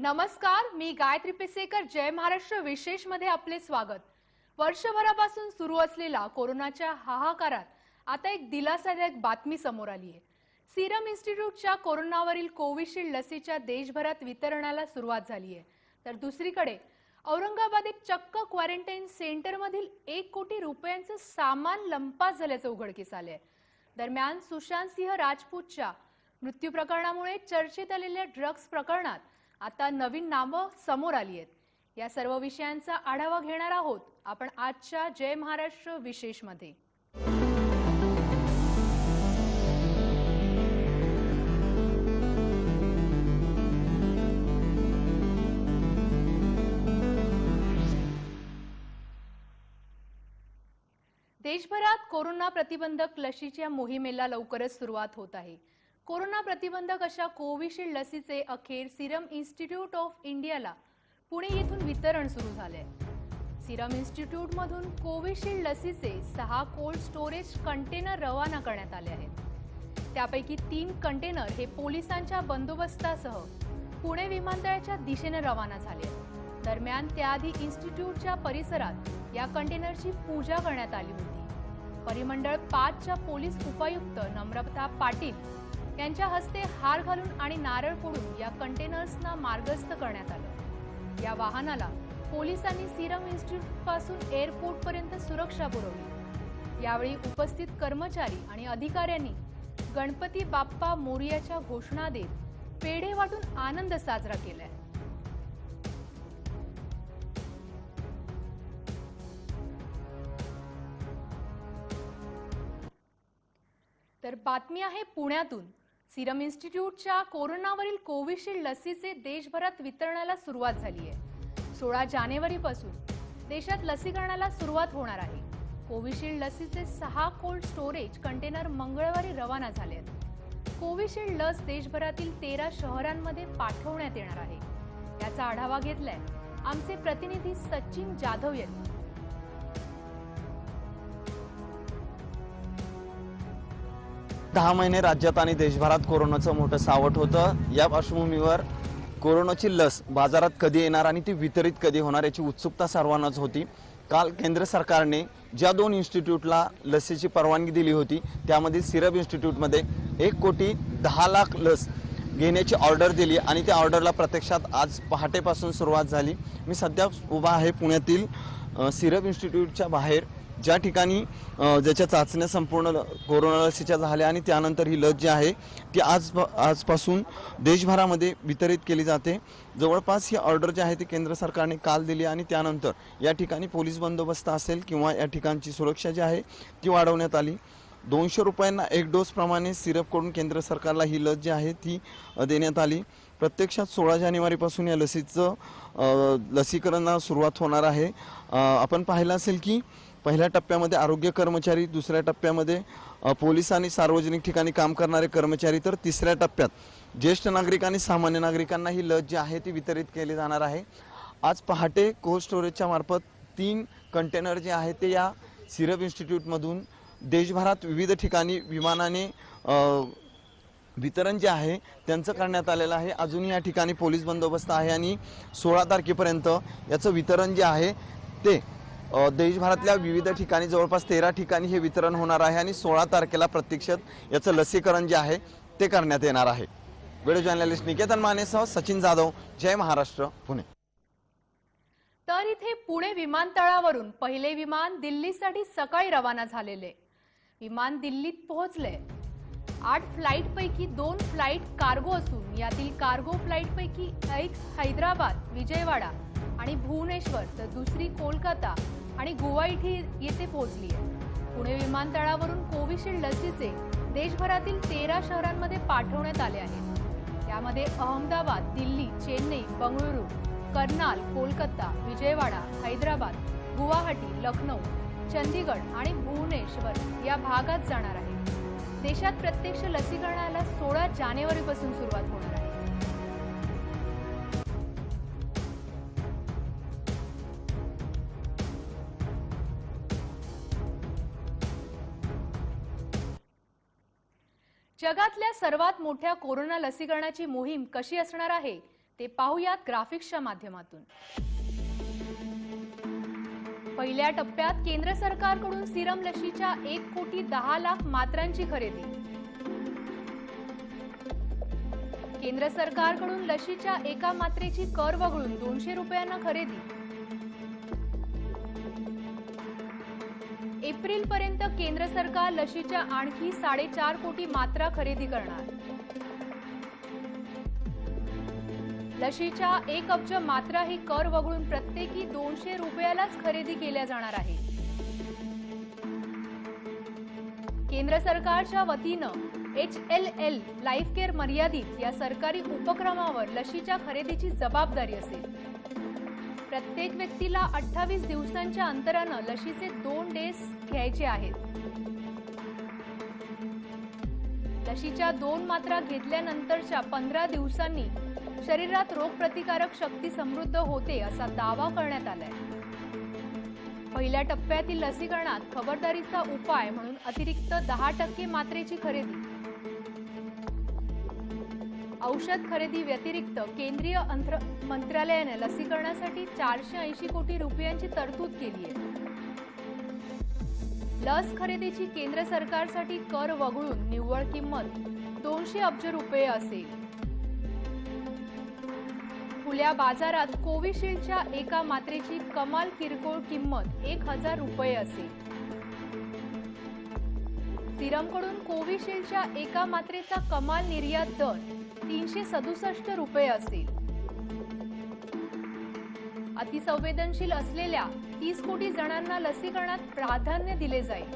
नमस्कार, मी गायत्री पेसेकर. जय महाराष्ट्र विशेष मध्ये आपले स्वागत. वर्षभरापासून सुरू असलेला कोरोनाच्या हाहाकारात आता एक दिलासादायक बातमी समोर आली आहे. सीरम इन्स्टिट्यूटच्या कोरोनावरील कोविशिल्ड लसीच्या देशभरात वितरणाला सुरुवात झाली आहे. तर दुसरीकडे औरंगाबादेत चक्क क्वारंटाईन सेंटरमधील 1 कोटी रुपयांचं सामान लंपास झाल्याचं उघडकीस आले आहे. दरम्यान सुशांत सिंह राजपूतच्या मृत्यू प्रकरणामुळे चर्चेत आलेल्या ड्रग्ज प्रकरणात आता नवीन नावं समोर आली आहेत. या सर्व विषयांचा आढावा घेणार आहोत आपण आजच्या जय महाराष्ट्र विशेष मध्ये. देशभरात कोरोना प्रतिबंधक लशीच्या मोहिमेला लवकरच सुरुवात होत आहे. कोरोना प्रतिबंधक अशा कोविशिल्ड लसीचे अखेर सीरम इन्स्टिट्यूट ऑफ इंडियाला पुणे येथून वितरण सुरू झाले. सीरम इन्स्टिट्यूट मधून कोविशिल्ड लसीचे 6 कोल्ड स्टोरेज कंटेनर रवाना करण्यात आले आहेत. त्यापैकी 3 कंटेनर हे पोलिसांच्या बंदोबस्तासह पुणे विमानतळाच्या दिशेने रवाना झाले. दरम्यान त्याआधी इन्स्टिट्यूटच्या परिसरात या कंटेनरची पूजा करण्यात आली होती. परिमंडळ 5च्या पोलीस उपायुक्त नम्रता पाटील यांच्या हस्ते हार घालून आणि नारळ फोडून या कंटेनर्सना मार्गस्थ करण्यात आलं. या वाहनाला पोलिसांनी सीरम इन्स्टिट्यूट पासून एअरपोर्ट पर्यंत सुरक्षा पुरवली. यावेळी उपस्थित कर्मचारी आणि अधिकाऱ्यांनी गणपती बाप्पा मोरयाच्या घोषणा देत पेढे वाटून आनंद साजरा केलाय. तर बातमी आहे पुण्यातून. सीरम इन्स्टिट्यूटच्या कोरोनावरील कोविशिल्ड लसीचे देशभरात वितरणाला सुरुवात झाली आहे. 16 जानेवारीपासून देशात लसीकरणाला सुरुवात होणार आहे. कोविशिल्ड लसीचे 6 कोल्ड स्टोरेज कंटेनर मंगळवारी रवाना झाले आहेत. कोविशिल्ड लस देशभरातील 13 शहरांमध्ये पाठवण्यात येणार आहे. याचा आढावा घेतलाय आमचे प्रतिनिधी सचिन जाधव यांनी. 10 महिने राज्यात आणि देशभरात कोरोनाचं मोठं सावट होतं. या पार्श्वभूमीवर कोरोनाची लस बाजारात कधी येणार आणि ती वितरित कधी होणार याची उत्सुकता सर्वांनाच होती. काल केंद्र सरकारने ज्या 2 इन्स्टिट्यूटला लसीची परवानगी दिली होती त्यामध्ये सीरम इन्स्टिट्यूटमध्ये 1 कोटी 10 लाख लस घेण्याची ऑर्डर दिली आणि त्या ऑर्डरला प्रत्यक्षात आज पहाटेपासून सुरुवात झाली. मी सध्या उभा आहे पुण्यातील सीरम इन्स्टिट्यूटच्या बाहेर, ज्या ठिकाणी ज्याच्या चाचण्या संपूर्ण कोरोना लसीच्या झाल्या आणि त्यानंतर ही लस जी आहे ती आजपासून देशभरामध्ये वितरित केली जाते. जवळपास ही ऑर्डर जी आहे ती केंद्र सरकारने काल दिली आणि त्यानंतर या ठिकाणी पोलीस बंदोबस्त असेल किंवा या ठिकाणची सुरक्षा जी आहे ती वाढवण्यात आली. 200 रुपयांना 1 डोस प्रमाणे सिरपकडून केंद्र सरकारला ही लस जी आहे ती देण्यात आली. प्रत्यक्षात 16 जानेवारीपासून या लसीचं लसीकरणाला सुरुवात होणार आहे. आपण पाहिलं असेल की पहिल्या टप्प्यामध्ये आरोग्य कर्मचारी, दुसऱ्या टप्प्यामध्ये पोलीस आणि सार्वजनिक ठिकाणी काम करणारे कर्मचारी, तर तिसऱ्या टप्प्यात ज्येष्ठ नागरिक आणि सामान्य नागरिकांना ही लस जी आहे ती वितरित केली जाणार आहे. आज पहाटे कोल्ड स्टोरेजच्या मार्फत 3 कंटेनर जे आहेत ते या सीरम इन्स्टिट्यूटमधून देशभरात विविध ठिकाणी विमानाने वितरण जे आहे त्यांचं करण्यात आलेलं आहे. अजून या ठिकाणी पोलीस बंदोबस्त आहे आणि 16 तारखेपर्यंत याचं वितरण जे आहे ते देशभरातल्या विविध ठिकाणी जवळपास 13 ठिकाणी हे वितरण होणार आहे आणि 16 तारखेला प्रत्यक्षात याचं लसीकरण जे आहे ते करण्यात येणार आहे. व्हिडिओ जर्नलिस्ट निकेतन मानेसह सचिन जाधव, जय महाराष्ट्र, पुणे. तर इथे पुणे विमानतळावरून पहिले विमान दिल्लीसाठी सकाळी रवाना झालेले. विमान दिल्लीत पोहोचले. 8 फ्लाइट पैकी 2 फ्लाइट कार्गो असून यातील कार्गो फ्लाइट पैकी एक हैदराबाद, विजयवाडा आणि भुवनेश्वर तर दुसरी कोलकाता आणि गुवाहाटी येथे पोहोचली आहे. पुणे विमानतळावरून कोविशिल्ड लसीचे देशभरातील 13 शहरांमध्ये पाठवण्यात आले आहेत. यामध्ये अहमदाबाद, दिल्ली, चेन्नई, बंगळुरू, कर्नाल, कोलकाता, विजयवाडा, हैदराबाद, गुवाहाटी, लखनौ, चंदीगड आणि भुवनेश्वर या भागात जाणार आहे. देशात प्रत्यक्ष लसीकरणाला 16 जानेवारीपासून सुरुवात होणार आहे. जगातल्या सर्वात मोठ्या कोरोना लसीकरणाची मोहीम कशी असणार आहे ते पाहूयात ग्राफिक्सच्या माध्यमातून। पहिल्या टप्प्यात केंद्र सरकारकडून सिरम लशीच्या 1,10,00,000 मात्रांची खरेदी। केंद्र सरकारकडून लशीच्या एका मात्रेची कर वगळून 200 रुपयांना खरेदी। एप्रिल पर्यंत केंद्र सरकार लशीच्या आणखी 4.5 कोटी मात्रा खरेदी करणार। लशीच्या 1 अब्ज मात्रा ही कर वगळून प्रत्येकी 200 रुपयालाच खरेदी केल्या जाणार आहे। केंद्र सरकारच्या वतीनं HLL लाईफ केअर मर्यादित या सरकारी उपक्रमावर लशीच्या खरेदीची जबाबदारी असेल। प्रत्येक व्यक्तीला 28 दिवसांच्या अंतरानं लशीचे 2 डोस घ्यायचे आहेत। लशीच्या 2 मात्रा घेतल्यानंतरच्या 15 दिवसांनी शरीरात रोगप्रतिकारक शक्ती समृद्ध होते असा दावा करण्यात आलाय। पहिल्या टप्प्यातील लसीकरणात खबरदारीचा उपाय म्हणून अतिरिक्त 10% मात्रेची खरेदी। औषध खरेदी व्यतिरिक्त केंद्रीय मंत्रालयाने लसीकरणासाठी 480 कोटी रुपयांची तरतूद केली आहे। लस खरेदीची केंद्र सरकारसाठी कर वगळून निव्वळ किंमत 200 अब्ज रुपये असेल। खुल्या बाजारात कोविशिल्डच्या एका मात्रेची कमाल किरकोळ किंमत 1000 रुपये असेल। सिरमकडून कोविशिल्डच्या एका मात्रेचा कमाल निर्यात दर 367 रुपये असेल। अतिसंवेदनशील असलेल्या 30 कोटी जणांना लसीकरणात प्राधान्य दिले जाईल।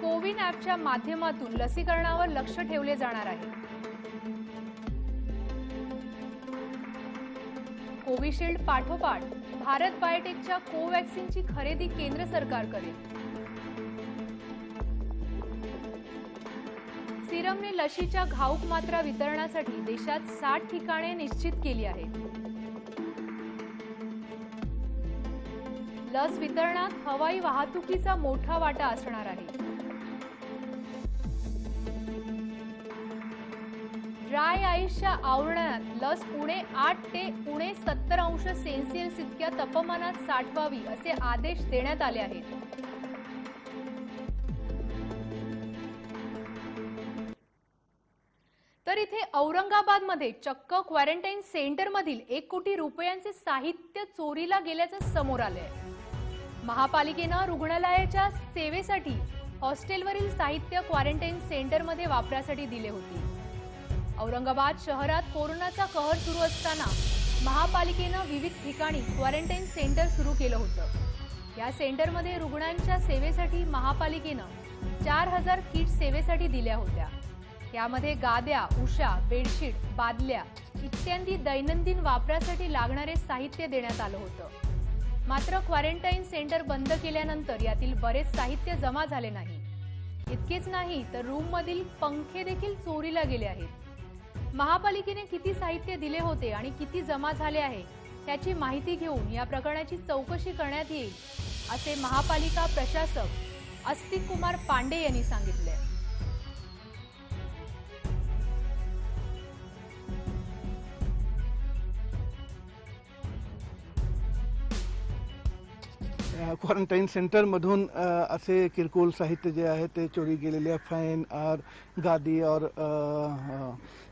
कोविन ॲपच्या माध्यमातून लसीकरणावर लक्ष ठेवले जाणार आहे। कोविशिल्ड पाठोपाठ भारत बायोटेकच्या कोवॅक्सिनची खरेदी केंद्र सरकार करेल। सिरमने लशीच्या घाऊक मात्रा वितरणासाठी देशात 60 ठिकाणे निश्चित केली आहेत। लस वितरणात हवाई वाहतुकीचा मोठा वाटा असणार आहे। ड्राय आईसच्या आवरणात लस उणे 8 ते उणे 70 अंश सेल्सिअस इतक्या तापमानात साठवावी असे आदेश देण्यात आले आहेत। तर इथे औरंगाबादमध्ये चक्क क्वारंटाईन सेंटर मधील 1 कोटी रुपयांचे साहित्य चोरीला गेल्याचं समोर आलंय। महापालिकेनं रुग्णालयाच्या सेवेसाठी हॉस्टेलवरील साहित्य क्वारंटाईन सेंटर मध्ये वापरासाठी दिले होते। औरंगाबाद शहरात कोरोनाचा कहर सुरू असताना महापालिकेनं विविध ठिकाणी क्वारंटाईन सेंटर सुरू केलं होतं। या सेंटरमध्ये रुग्णांच्या सेवेसाठी महापालिकेनं 4000 किट सेवेसाठी दिल्या होत्या। यामध्ये गाद्या, उशा, बेडशीट, बादल्या इत्यादी दैनंदिन वापरासाठी लागणारे साहित्य देण्यात आलं होतं। मात्र क्वारंटाईन सेंटर बंद केल्यानंतर यातील बरेच साहित्य जमा झाले नाही। इतकेच नाही तर रूम मधील पंखे देखील चोरीला गेले आहेत। महापालिकेने किती साहित्य दिले होते आणि किती जमा झाले आहे याची माहिती घेऊन या प्रकरणाची चौकशी करण्यात येईल असे महापालिका प्रशासक अस्तिक कुमार पांडे यांनी सांगितले। क्वारंटाईन सेंटरमधून असे किरकोळ साहित्य जे आहे ते चोरी गेलेले फॅन और गादी और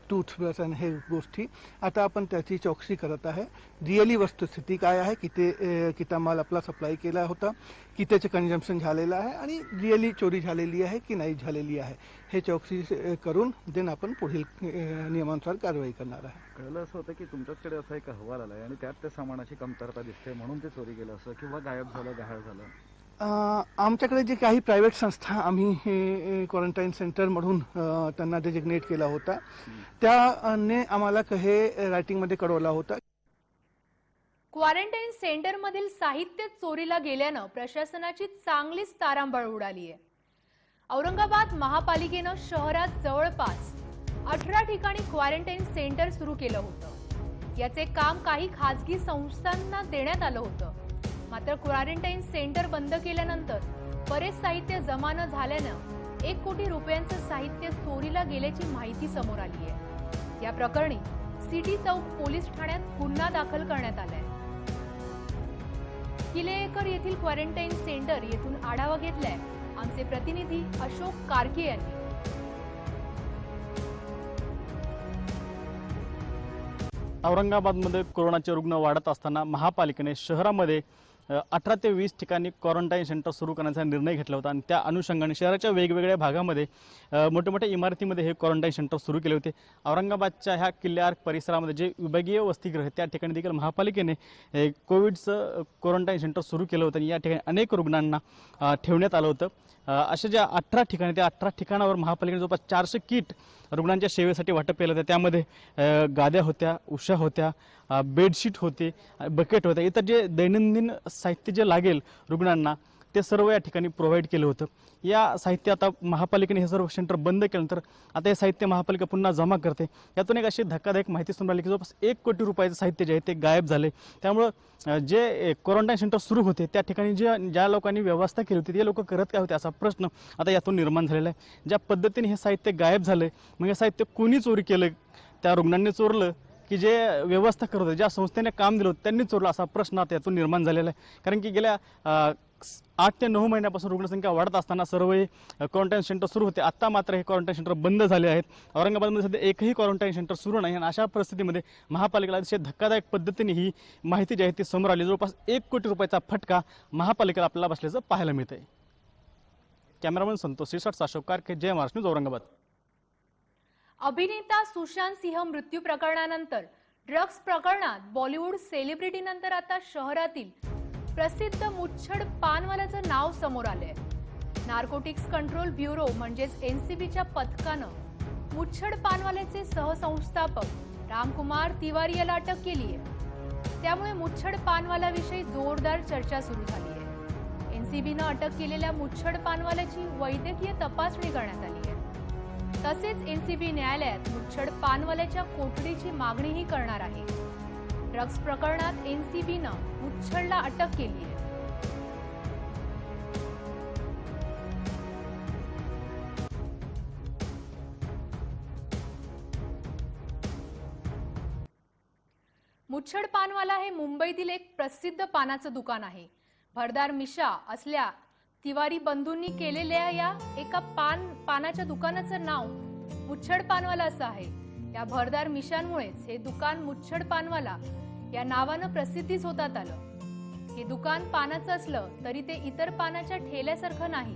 टूथब्रश आणि हे गोष्टी आता आपण त्याची चौकशी करत आहे। रिअली वस्तुस्थिती काय आहे, किती माल आपला सप्लाय केला होता, कितीचे कन्झम्पशन झालेलं आहे आणि रिअली चोरी झालेली आहे की नाही झालेली आहे हे चौकशी करून देन आपण पुढील नियमानुसार कारवाई करणार आहे। कळलं असं होतं की तुमच्याकडे असा एक अहवाल आलाय आणि त्यात त्या सामानाची कमतरता दिसते म्हणून ते चोरी गेलं असं किंवा गायब झालं, गहाळ झालं। आमच्याकडे जे काही प्रायव्हेट संस्था आम्ही हे क्वारंटाईन सेंटरमधून त्यांना डेजिग्नेट केला होता त्याने आम्हाला हे रायटिंगमध्ये कळवला होता। क्वारंटाईन सेंटर मधील साहित्य चोरीला गेल्यानं प्रशासनाची चांगलीच तारांबळ उडाली आहे। औरंगाबाद महापालिकेनं शहरात जवळपास 18 ठिकाणी क्वारंटाईन सेंटर सुरू केलं होतं। याचे काम काही खासगी संस्थांना देण्यात आलं होतं। मात्र क्वारंटाईन सेंटर बंद केल्यानंतर बरेच साहित्य जमा न झाल्यानं 1 कोटी रुपयांचं साहित्य चोरीला गेल्याची माहिती समोर आली आहे। या प्रकरणी सिटी चौक पोलीस ठाण्यात गुन्हा दाखल करण्यात आलाय। किलेकर येथील क्वारंटाईन सेंटर येथून आढावा घेतलाय आमचे प्रतिनिधी अशोक कारके यांनी। औरंगाबादमध्ये कोरोनाचे रुग्ण वाढत असताना महापालिकेने शहरामध्ये 18 ते 20 ठिकाणी क्वारंटाईन सेंटर सुरू करण्याचा निर्णय घेतला होता आणि त्या अनुषंगाने शहराच्या वेगवेगळ्या भागामध्ये मोठ्या मोठ्या इमारतीमध्ये हे क्वारंटाईन सेंटर सुरू केले होते। औरंगाबादच्या ह्या किल्ले आर्क परिसरामध्ये जे विभागीय वसतिगृह आहेत त्या ठिकाणी देखील महापालिकेने कोविडचं क्वारंटाईन सेंटर सुरू केलं होतं आणि या ठिकाणी अनेक रुग्णांना ठेवण्यात आलं होतं। अशा ज्या 18 ठिकाणी त्या 18 ठिकाणावर महापालिकेने जवळपास 400 किट रुग्णांच्या सेवेसाठी वाटप केलं होतं। त्यामध्ये गाद्या होत्या, उशा होत्या, बेडशीट होते, बकेट होते, इतर जे दैनंदिन साहित्य जे लागेल रुग्णांना ते सर्व या ठिकाणी प्रोव्हाइड केलं होतं। या साहित्य आता महापालिकेने हे सर्व सेंटर बंद केल्यानंतर आता हे साहित्य महापालिका पुन्हा जमा करते। यातून एक अशी धक्कादायक माहिती समोर आली की जवळपास 1 कोटी रुपयाचं साहित्य जे आहे ते गायब झाले। त्यामुळं जे क्वारंटाईन सेंटर सुरू होते त्या ठिकाणी ज्या लोकांनी व्यवस्था केली होती ते लोक करत काय होते असा प्रश्न आता यातून निर्माण झालेला आहे। ज्या पद्धतीने हे साहित्य गायब झाले, मग हे साहित्य कोणी चोरी केलं? त्या रुग्णांनी चोरलं की जे व्यवस्था करत होते, ज्या संस्थेने काम दिलं होतं त्यांनी चोरलं असा प्रश्न आता यातून निर्माण झालेला आहे। कारण की गेल्या 8 ते 9 महिन्यापासून रुग्णसंख्या वाढत असताना सर्व क्वारंटाईन सेंटर सुरू होते। आता मात्र हे क्वारंटाईन सेंटर बंद झाले आहेत। औरंगाबादमध्ये सध्या एकही क्वारंटाईन सेंटर सुरू नाही आणि अशा परिस्थितीमध्ये महापालिकेला अतिशय धक्कादायक पद्धतीने ही माहिती जी आहे ती समोर आली। जवळपास 1 कोटी रुपयाचा फटका महापालिकेला आपल्याला बसल्याचं पाहायला मिळत आहे। कॅमेरामन संतोष सिरसाट, अशोक कारके, जय महाराष्ट्र न्यूज, औरंगाबाद। अभिनेता सुशांत सिंह मृत्यू प्रकरणानंतर ड्रग्ज प्रकरणात बॉलिवूड सेलिब्रिटीनंतर आता शहरातील प्रसिद्ध मुच्छड पानवाल्याचं नाव समोर आलंय। नार्कोटिक्स कंट्रोल ब्युरो म्हणजेच एनसीबीच्या पथकानं मुच्छड पानवाल्याचे सहसंस्थापक रामकुमार तिवारी याला अटक केली आहे। त्यामुळे मुच्छड पानवाल्याविषयी जोरदार चर्चा सुरू झाली आहे। एनसीबीनं अटक केलेल्या मुच्छड पानवाल्याची वैद्यकीय तपासणी करण्यात आली आहे। तसेच एनसीबी न्यायालयात मुच्छड पानवाल्याच्या कोठडीची मागणीही करणार आहे। ड्रग्ज प्रकरणात एनसीबीनं मुच्छडला अटक केली आहे। मुच्छड पानवाला हे मुंबईतील एक प्रसिद्ध पानाचं दुकान आहे। भरदार मिशा असल्या तिवारी बंधूंनी केलेल्या या एका पानाच्या दुकानाचं नाव मुच्छड पानवाला असं आहे। या भरदार मिशांमुळेच हे दुकान मुच्छड पानवाला या नावानं प्रसिद्धीस होतात आलं। हे दुकान पानाचं असलं तरी ते इतर पानाच्या ठेल्यासारखं नाही।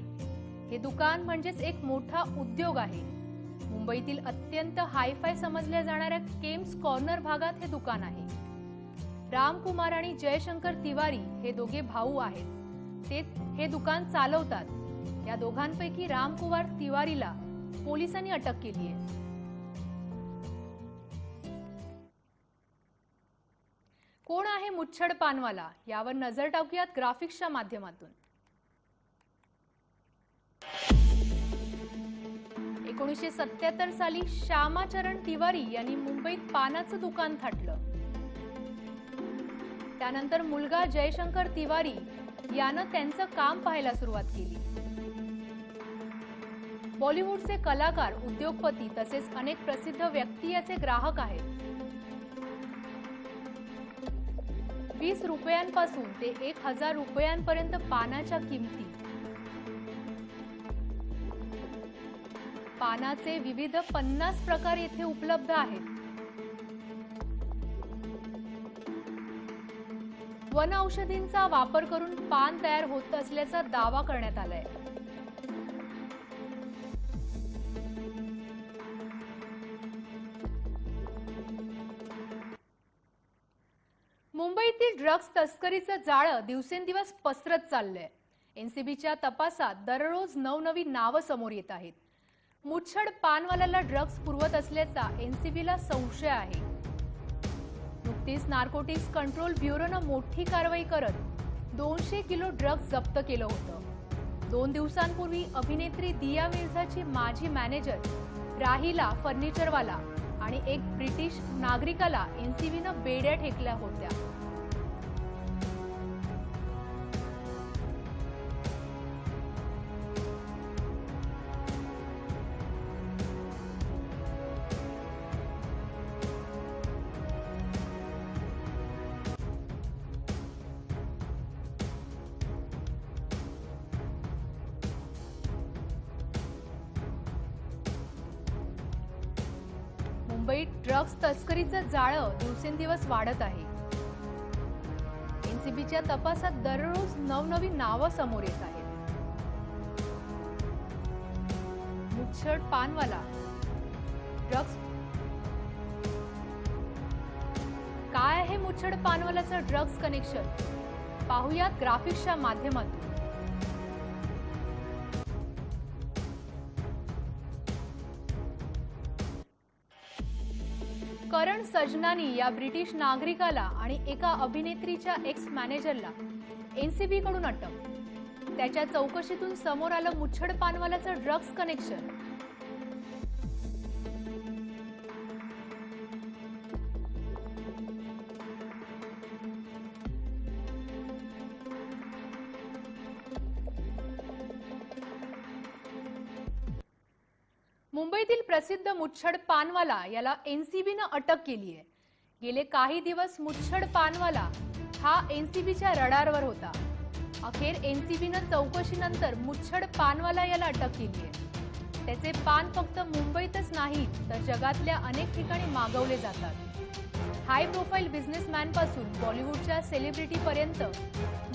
हे दुकान म्हणजेच एक मोठा उद्योग आहे। मुंबईतील अत्यंत हायफाय समजल्या जाणाऱ्या केम्स कॉर्नर भागात हे दुकान आहे। रामकुमार आणि जयशंकर तिवारी हे दोघे भाऊ आहेत। ते हे दुकान चालवतात। या दोघांपैकी रामकुमार तिवारीला पोलिसांनी अटक केली आहे। कोण आहे मुच्छड पानवाला यावर नजर टाकूयात ग्राफिक्सच्या माध्यमातून। 1977 साली श्यामाचरण तिवारी यांनी मुंबईत पानाचं दुकान थाटलं। त्यानंतर मुलगा जयशंकर तिवारी यानं त्यांचं काम पाहायला सुरुवात केली। बॉलिवूडचे कलाकार, उद्योगपती तसेच अनेक प्रसिद्ध व्यक्ती याचे ग्राहक आहेत। 20 रुपयांपासून ते 1000 रुपयांपर्यंत पानाच्या किमती। पानाचे विविध 50 प्रकार येथे उपलब्ध आहेत। वन औषधींचा वापर करून पान तयार होत असल्याचा दावा करण्यात आलाय। मुंबईतील ड्रग्ज तस्करीचं जाळं दिवसेंदिवस पसरत चाललंय। एनसीबीच्या तपासात दररोज नवनवीन नावं समोर येत आहेत। मुच्छड पानवाल्याला ड्रग्ज पुरवत असल्याचा एनसीबीला संशय आहे। नुकतीच नार्कोटिक्स कंट्रोल ब्युरोनं मोठी कारवाई करत 200 किलो ड्रग्ज जप्त केलं होतं। 2 दिवसांपूर्वी अभिनेत्री दिया मिर्झाची माजी मॅनेजर राहिला फर्निचरवाला आणि एक ब्रिटिश नागरिकाला एनसीबीनं बेड्या ठेकल्या होत्या। मुंबईत ड्रग्ज तस्करीचं जाळं दिवसेंदिवस वाढत आहे. एनसीबीच्या तपासात दररोज नवनवीन नावं समोर येत आहेत. मुच्छड पानवाला ड्रग्ज काय आहे मुच्छड पानवालाचं ड्रग्ज कनेक्शन? पाहुयात ग्राफिक्सच्या माध्यमातून. करण सजनानी या ब्रिटिश नागरिकाला आणि एका अभिनेत्रीच्या एक्स मॅनेजरला एनसीबी कडून अटक. त्याच्या चौकशीतून समोर आलं मुच्छड पानवालाचं ड्रग्ज कनेक्शन. मुंबईतील प्रसिद्ध मुच्छड पानवाला याला एनसीबीनं अटक केली आहे. गेले काही दिवस मुच्छड पानवाला हा एनसीबीच्या रडारवर होता. अखेर एनसीबीनं चौकशीनंतर मुच्छड पानवाला याला अटक केली आहे. त्याचे पान फक्त मुंबईतच नाही तर जगातल्या अनेक ठिकाणी मागवले जातात. हाय प्रोफाईल बिझनेसमॅन पासून बॉलिवूडच्या सेलिब्रिटी पर्यंत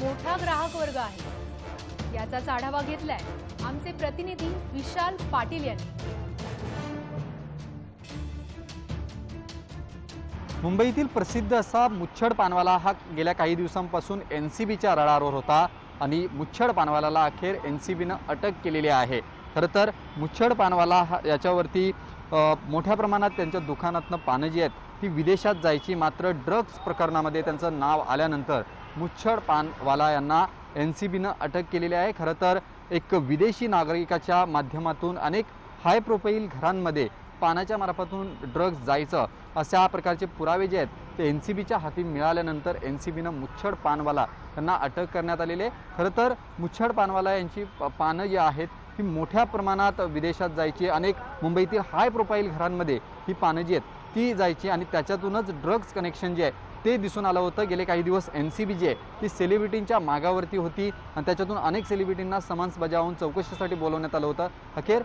मोठा ग्राहक वर्ग आहे. याचाच आढावा घेतलाय आमचे प्रतिनिधी विशाल पाटील यांनी. मुंबईतील प्रसिद्ध असा मुच्छड पानवाला हा गेल्या काही दिवसांपासून एनसीबीच्या रडारवर होता आणि मुच्छड पानवालाला अखेर एनसीबीनं अटक केलेली आहे. खरं तर मुच्छड पानवाला याच्यावरती मोठ्या प्रमाणात त्यांच्या दुकानातनं पानं जी आहेत ती विदेशात जायची, मात्र ड्रग्ज प्रकरणामध्ये त्यांचं नाव आल्यानंतर मुच्छड पानवाला यांना एनसीबीनं अटक केलेली आहे. खरं तर एक विदेशी नागरिकाच्या माध्यमातून अनेक हाय प्रोफाईल घरांमध्ये पानाच्या मार्फतून ड्रग्ज जायचं अशा प्रकारचे पुरावे जे आहेत ते एनसीबीच्या हाती मिळाल्यानंतर एनसीबीनं मुच्छड पानवाला यांना अटक करण्यात आलेली आहे. खरं तर मुच्छड पानवाला यांची पानं जी आहेत ती मोठ्या प्रमाणात विदेशात जायची. अनेक मुंबईतील हाय प्रोफाईल घरांमध्ये ही पानं जी आहेत ती जायची आणि त्याच्यातूनच ड्रग्ज कनेक्शन जे आहे ते दिसून आलं होतं. गेले काही दिवस एनसीबी जी आहे ती सेलिब्रिटींच्या मागावरती होती आणि त्याच्यातून अनेक सेलिब्रिटींना समन्स बजावून चौकशीसाठी बोलवण्यात आलं होतं. अखेर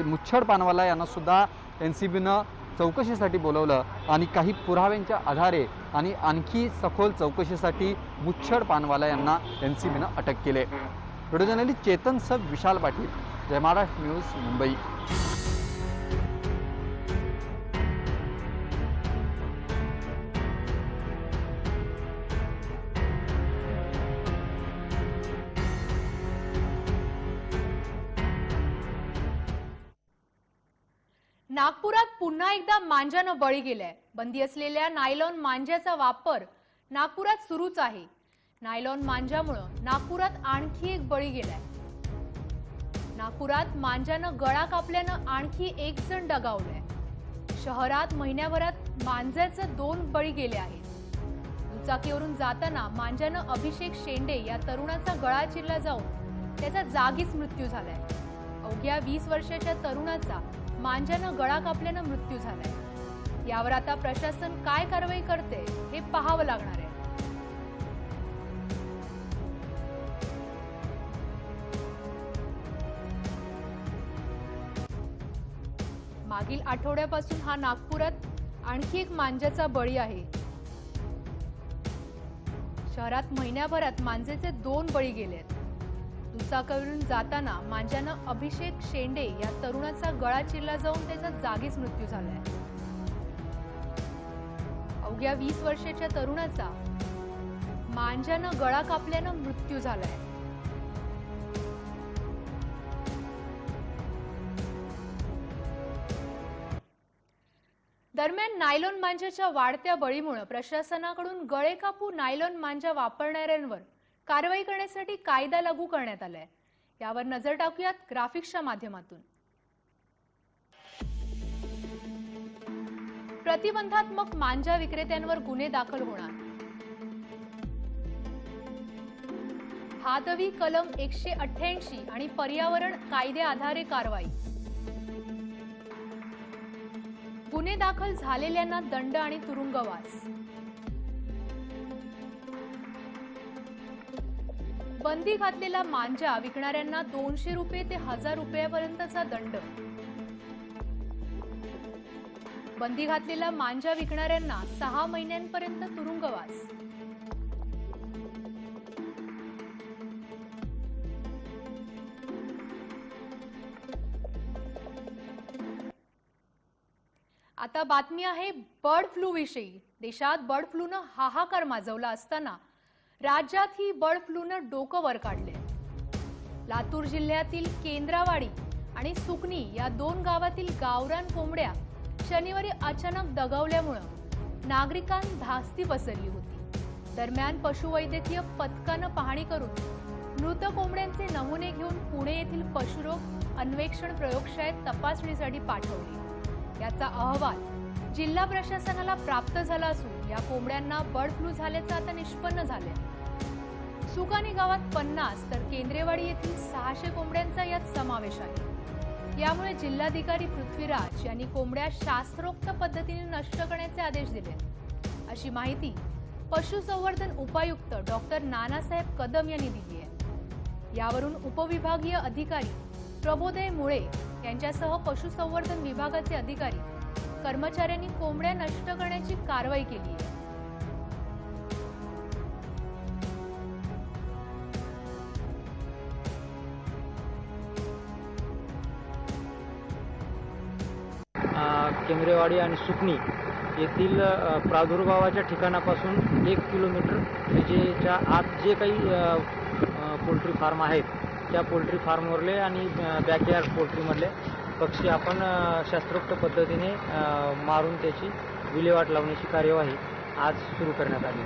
मुच्छड पानवाला यांना सुद्धा एनसीबीनं चौकशीसाठी बोलवलं आणि काही पुराव्यांच्या आधारे आणि आणखी सखोल चौकशीसाठी मुच्छड पानवाला यांना एनसीबीनं अटक केले. व्हिडिओ जर्नलिस्ट चेतन सग, विशाल पाटील, जय महाराष्ट्र न्यूज, मुंबई. नागपुरात पुन्हा एकदा मांजानं बळी गेलाय. बंदी असलेल्या नायलॉन मांजाचा वापर नागपुरात सुरूच आहे. नायलॉन मांजामुळे नागपुरात आणखी एक बळी गेलाय. नागपुरात मांजानं गळा कापल्यानं आणखी एक जण दगावलाय. शहरात महिन्याभरात मांजाचे 2 बळी गेले आहेत. दुचाकीवरून जाताना मांजानं अभिषेक शेंडे या तरुणाचा गळा चिरला जाऊन त्याचा जागीच मृत्यू झालाय. अवघ्या 20 वर्षाच्या तरुणाचा मांजानं गळा कापल्यानं मृत्यू झालाय. यावर आता प्रशासन काय कारवाई करते हे पाहावं लागणार आहे. मागील आठवड्यापासून हा नागपुरात आणखी एक मांजाचा बळी आहे. शहरात महिन्याभरात मांजेचे 2 बळी गेलेत. दुचाकीवरून जाताना मांजानं अभिषेक शेंडे या तरुणाचा गळा चिरला जाऊन त्याचा जागीच मृत्यू झालाय. अवघ्या 20 वर्षाच्या तरुणाचा मांजानं गळा कापल्यानं मृत्यू झालाय. दरम्यान नायलॉन मांजाच्या वाढत्या बळीमुळे प्रशासनाकडून गळे कापू नायलॉन मांजा वापरणाऱ्यांवर कारवाई करण्यासाठी कायदा लागू करण्यात आलाय. यावर नजर टाकूयात ग्राफिक्सच्या माध्यमातून. प्रतिबंधात्मक मांजा विक्रेत्यांवर गुन्हे दाखल होणार. हादवी कलम 188 आणि पर्यावरण कायदे आधारे कारवाई. गुन्हे दाखल झालेल्यांना दंड आणि तुरुंगवास. बंदी घातलेला मांजा विकणाऱ्यांना 200 रुपये ते 1000 रुपयापर्यंतचा दंड. बंदी घातलेला मांजा विकणाऱ्यांना 6 महिन्यांपर्यंत तुरुंगवास. आता बातमी आहे बर्ड फ्लू विषयी. देशात बर्ड फ्लूनं हाहाकार माजवला असताना राज्यात ही बर्ड फ्लूनं डोकं वर काढले. लातूर जिल्ह्यातील केंद्रावाडी आणि सुकणी या 2 गावातील गावरान कोंबड्या शनिवारी अचानक दगावल्यामुळे नागरिकांत धास्ती पसरली होती. दरम्यान पशुवैद्यकीय पथकानं पाहणी करून मृत कोंबड्यांचे नमुने घेऊन पुणे येथील पशुरोग अन्वेषण प्रयोगशाळेत तपासणीसाठी पाठवले. याचा अहवाल जिल्हा प्रशासनाला प्राप्त झाला असून या कोंबड्यांना बर्ड फ्लू झाल्याचं आता निष्पन्न झाले. सुकानी गावात 50 तर केंद्रेवाडी येथील 600 कोंबड्यांचा यात समावेश आहे. यामुळे जिल्हाधिकारी पृथ्वीराज यांनी कोंबड्या शास्त्रोक्त पद्धतीने नष्ट करण्याचे आदेश दिले, अशी माहिती पशुसंवर्धन उपायुक्त डॉक्टर नानासाहेब कदम यांनी दिली आहे. यावरून उपविभागीय अधिकारी प्रबोधय मुळे यांच्यासह पशुसंवर्धन विभागाचे अधिकारी कर्मचाऱ्यांनी कोंबड्या नष्ट करण्याची कारवाई केली आहे. केंद्रेवाडी आणि सुकणी येथील प्रादुर्भावाच्या ठिकाणापासून 1 किलोमीटर विजेच्या आत जे काही पोल्ट्री फार्म आहेत त्या पोल्ट्री फार्मवरले आणि बॅकयार्ड पोल्ट्रीमधले पक्षी आपण शास्त्रोक्त पद्धतीने मारून त्याची विल्हेवाट लावण्याची कार्यवाही आज सुरू करण्यात आली.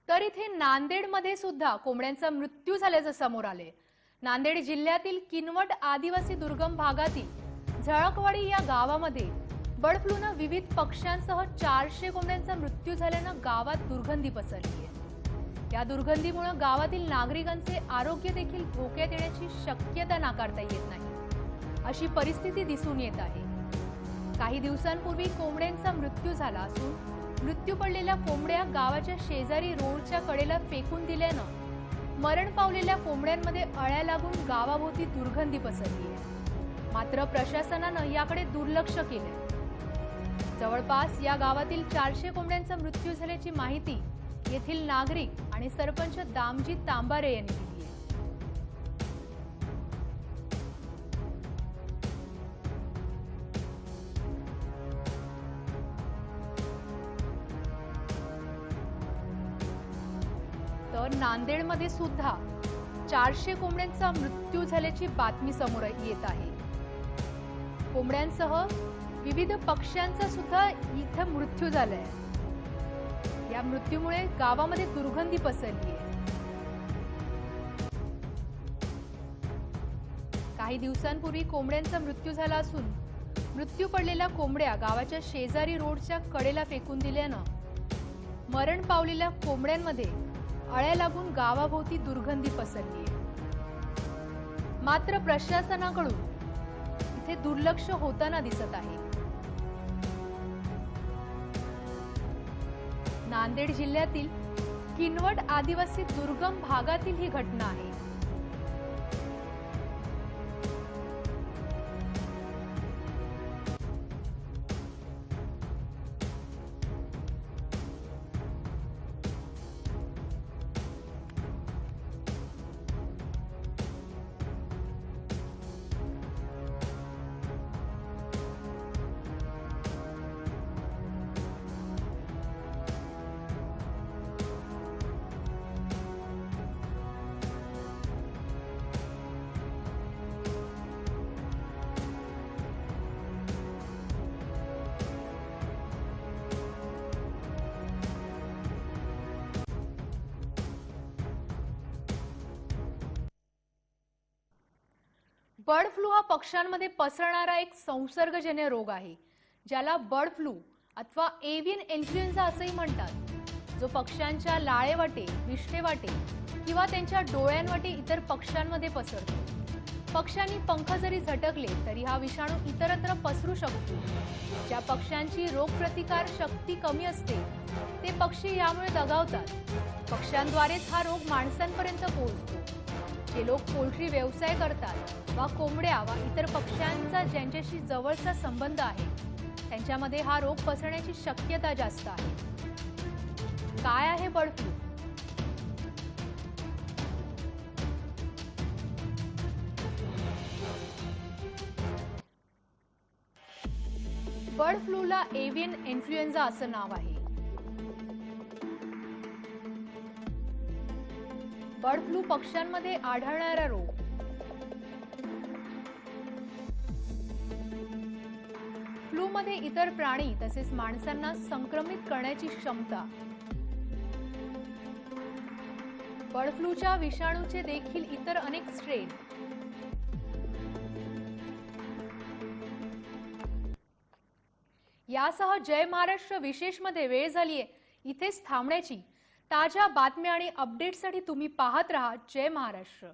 तर इथे नांदेडमध्ये सुद्धा कोंबड्यांचा मृत्यू झाल्याचं समोर आले. नांदेड जिल्ह्यातील किनवट आदिवासी दुर्गम भागातील झळकवाडी या गावामध्ये बर्ड फ्लूनं विविध पक्ष्यांसह 400 कोंबड्यांचा मृत्यू झाल्यानं गावात दुर्गंधी पसरली आहे. या दुर्गंधीमुळे गावातील नागरिकांचे आरोग्य देखील धोक्यात येण्याची शक्यता नाकारता येत नाही, अशी परिस्थिती दिसून येत आहे. काही दिवसांपूर्वी कोंबड्यांचा मृत्यू झाला असून मृत्यू पडलेल्या कोंबड्या गावाच्या शेजारी रोडच्या कडेला फेकून दिल्यानं मरण पावलेल्या कोंबड्यांमध्ये अळ्या लागून गावाभोवती दुर्गंधी पसरली आहे. मात्र प्रशासनानं याकडे दुर्लक्ष केले. जवळपास या गावातील 400 कोंबड्यांचा मृत्यू झाल्याची माहिती येथील नागरिक आणि सरपंच दामजी तांबारे यांनी दिली आहे. तर नांदेडमध्ये सुद्धा 400 कोंबड्यांचा मृत्यू झाल्याची बातमी समोर येत आहे. कोंबड्यांसह विविध पक्ष्यांचा सुद्धा इथं मृत्यू झालाय. या मृत्यूमुळे गावामध्ये दुर्गंधी पसरली आहे. काही दिवसांपूर्वी कोंबड्यांचा मृत्यू झाला असून मृत्यू पडलेल्या कोंबड्या गावाच्या शेजारी रोडच्या कडेला फेकून दिल्यानं मरण पावलेल्या कोंबड्यांमध्ये अळ्या लागून गावाभोवती दुर्गंधी पसरली आहे. मात्र प्रशासनाकडून इथे दुर्लक्ष होताना दिसत आहे. नांदेड जिल्ह्यातील किनवट आदिवासी दुर्गम भागातील ही घटना आहे. बर्ड फ्लू हा पक्ष्यांमध्ये पसरणारा एक संसर्गजन्य रोग आहे, ज्याला बर्ड फ्लू अथवा एव्हियन इन्फ्लुएन्झा असेही म्हणतात, जो पक्ष्यांच्या लाळेवाटे, विष्ठेवाटे किंवा त्यांच्या डोळ्यांवाटे इतर पक्ष्यांमध्ये पसरतो. पक्ष्यांनी पंख जरी झटकले तरी हा विषाणू इतरत्र पसरू शकतो. ज्या पक्ष्यांची रोगप्रतिकार शक्ती कमी असते ते पक्षी यामुळे दगावतात. पक्ष्यांद्वारेच हा रोग माणसांपर्यंत पोहोचतो. जे लोक पोल्ट्री व्यवसाय करतात वा कोंबड्या वा इतर पक्ष्यांचा ज्यांच्याशी जवळचा संबंध आहे त्यांच्यामध्ये हा रोग पसरण्याची शक्यता जास्त आहे. काय आहे बर्ड फ्लू? बर्ड फ्लूला एव्हियन इन्फ्लुएन्झा असं नाव आहे. बर्ड फ्लू पक्ष्यांमध्ये आढळणारा रोग. फ्लूमध्ये इतर प्राणी तसेच माणसांना संक्रमित करण्याची क्षमता. बर्ड फ्लूच्या विषाणूचे देखील इतर अनेक स्ट्रेन. यासह जय महाराष्ट्र विशेषमध्ये वेळ झालीये इथेच थांबण्याची. ताज्या बातम्या आणि अपडेट्ससाठी तुम्ही पाहत रहा जय महाराष्ट्र.